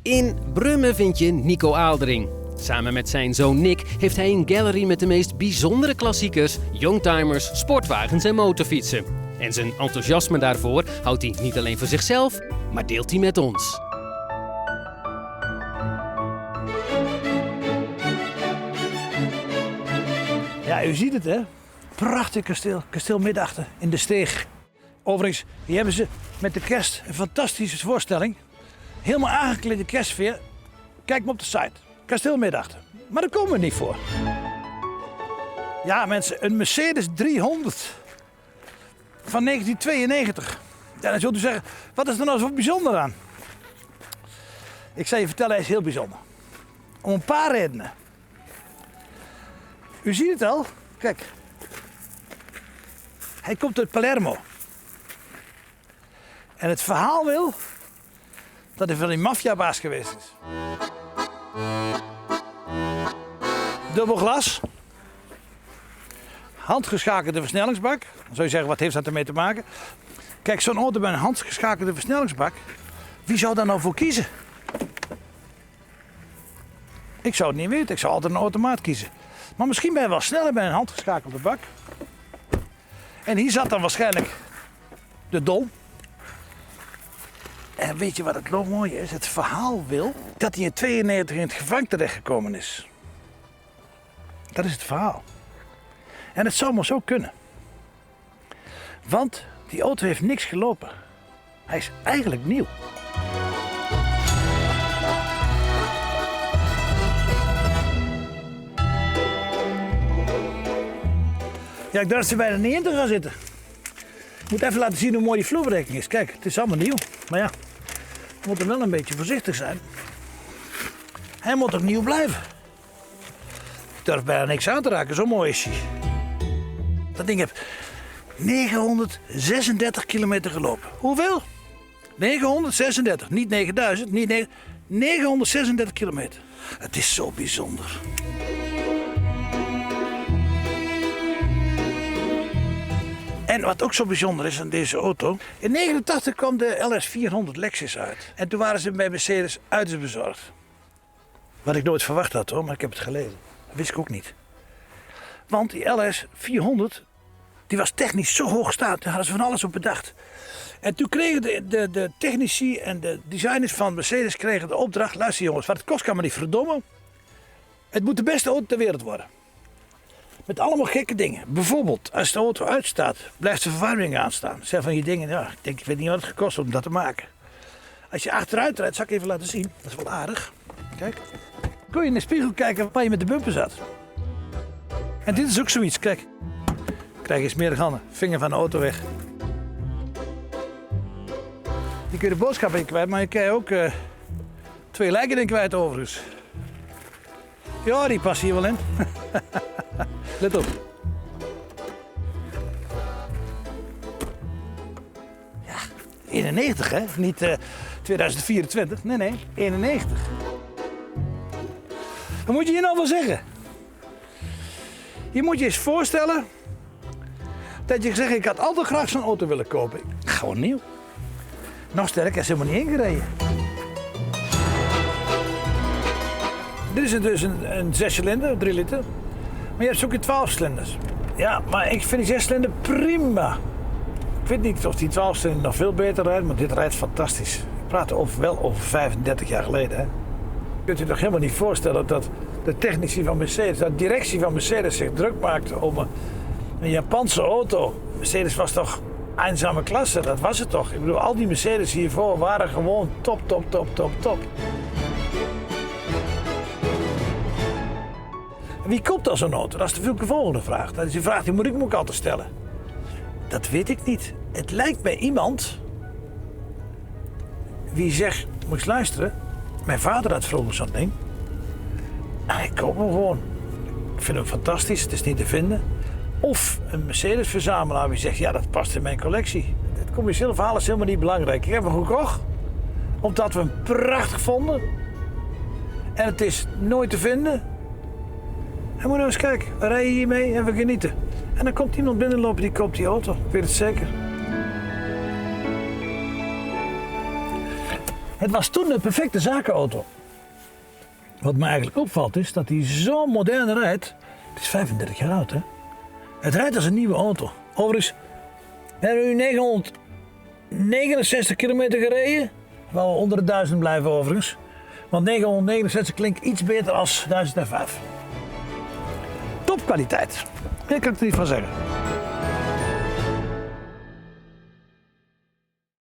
In Brummen vind je Nico Aaldering. Samen met zijn zoon Nick heeft hij een gallery met de meest bijzondere klassiekers, youngtimers, sportwagens en motorfietsen. En zijn enthousiasme daarvoor houdt hij niet alleen voor zichzelf, maar deelt hij met ons. Ja, u ziet het hè. Prachtig kasteel. Kasteel Middachten in de Steeg. Overigens, hier hebben ze met de kerst een fantastische voorstelling. Helemaal aangeklede kerstsfeer. Kijk maar op de site. Kasteel Middachten. Maar daar komen we niet voor. Ja mensen, een Mercedes 300 van 1992. Ja, dan zult u zeggen, wat is er nou zo bijzonder aan? Ik zal je vertellen, hij is heel bijzonder. Om een paar redenen. U ziet het al. Kijk. Hij komt uit Palermo. En het verhaal wil dat hij van die maffiabaas geweest is. Dubbel glas. Handgeschakelde versnellingsbak. Dan zou je zeggen, wat heeft dat ermee te maken? Kijk, zo'n auto met een handgeschakelde versnellingsbak. Wie zou daar nou voor kiezen? Ik zou het niet weten. Ik zou altijd een automaat kiezen. Maar misschien ben je wel sneller bij een handgeschakelde bak. En hier zat dan waarschijnlijk de dom. En weet je wat het mooie is? Het verhaal wil dat hij in 92 in het gevangen terechtgekomen is. Dat is het verhaal. En het zou maar zo kunnen. Want die auto heeft niks gelopen. Hij is eigenlijk nieuw. Ja, ik dacht er bijna niet in te gaan zitten. Ik moet even laten zien hoe mooi die vloerbedekking is. Kijk, het is allemaal nieuw. Maar ja, we moeten wel een beetje voorzichtig zijn. Hij moet ook nieuw blijven. Ik durf bijna niks aan te raken, zo mooi is hij. Dat ding heeft 936 kilometer gelopen. Hoeveel? 936, niet 9000, niet 936 kilometer. Het is zo bijzonder. En wat ook zo bijzonder is aan deze auto. In 1989 kwam de LS400 Lexus uit. En toen waren ze bij Mercedes uiterst bezorgd. Wat ik nooit verwacht had hoor, maar ik heb het gelezen. Dat wist ik ook niet. Want die LS400, die was technisch zo hoog staand. Daar hadden ze van alles op bedacht. En toen kregen de technici en de designers van Mercedes kregen de opdracht. Luister jongens, wat het kost kan maar niet verdommen. Het moet de beste auto ter wereld worden. Met allemaal gekke dingen. Bijvoorbeeld, als de auto uitstaat, blijft de verwarming aanstaan. Zeg van die dingen, ja, ik weet niet wat het gekost heeft om dat te maken. Als je achteruit rijdt, zal ik even laten zien. Dat is wel aardig. Kijk. Kun je in de spiegel kijken waar je met de bumper zat. En dit is ook zoiets, kijk. Krijg je smerige handen, vinger van de auto weg. Je kunt de boodschap in kwijt, maar je kan ook 2 lijken in kwijt overigens. Ja, die past hier wel in. Let op. Ja, 91 hè, niet 2024, nee, 91. Wat moet je hier nou wel zeggen? Je moet je eens voorstellen dat je zegt, ik had altijd graag zo'n auto willen kopen. Gewoon nieuw. Nog sterker, hij is helemaal niet ingereden. Dit is dus een 6-cilinder, 3 liter. Maar je hebt ook in 12 cilinders. Ja, maar ik vind die 6-cilinder prima. Ik weet niet of die 12-cilinder nog veel beter rijdt, maar dit rijdt fantastisch. Ik praat wel over 35 jaar geleden. Hè. Kunt u toch helemaal niet voorstellen dat de technici van Mercedes, de directie van Mercedes zich druk maakte om een Japanse auto. Mercedes was toch eenzame klasse, dat was het toch. Ik bedoel, al die Mercedes hiervoor waren gewoon top. Wie koopt dan zo'n auto? Dat is natuurlijk de volgende vraag. Dat is die vraag die moet ik me ook altijd stellen. Dat weet ik niet. Het lijkt mij iemand wie zegt, moet eens luisteren. Mijn vader had vroeger zo'n ding. Nou, ik koop hem gewoon. Ik vind hem fantastisch, het is niet te vinden. Of een Mercedes-verzamelaar die zegt, ja dat past in mijn collectie. Het commerciële verhaal is helemaal niet belangrijk. Ik heb hem gekocht omdat we hem prachtig vonden. En het is nooit te vinden. En moet nou eens kijken, we rijden hiermee en we genieten. En dan komt iemand binnenlopen die koopt die auto, ik weet het zeker. Het was toen de perfecte zakenauto. Wat me eigenlijk opvalt is dat hij zo modern rijdt. Het is 35 jaar oud, hè? Het rijdt als een nieuwe auto. Overigens, we hebben nu 969 kilometer gereden. Wel onder de 1000 blijven overigens. Want 969 klinkt iets beter als 1005. Topkwaliteit. Meer kan ik er niet van zeggen.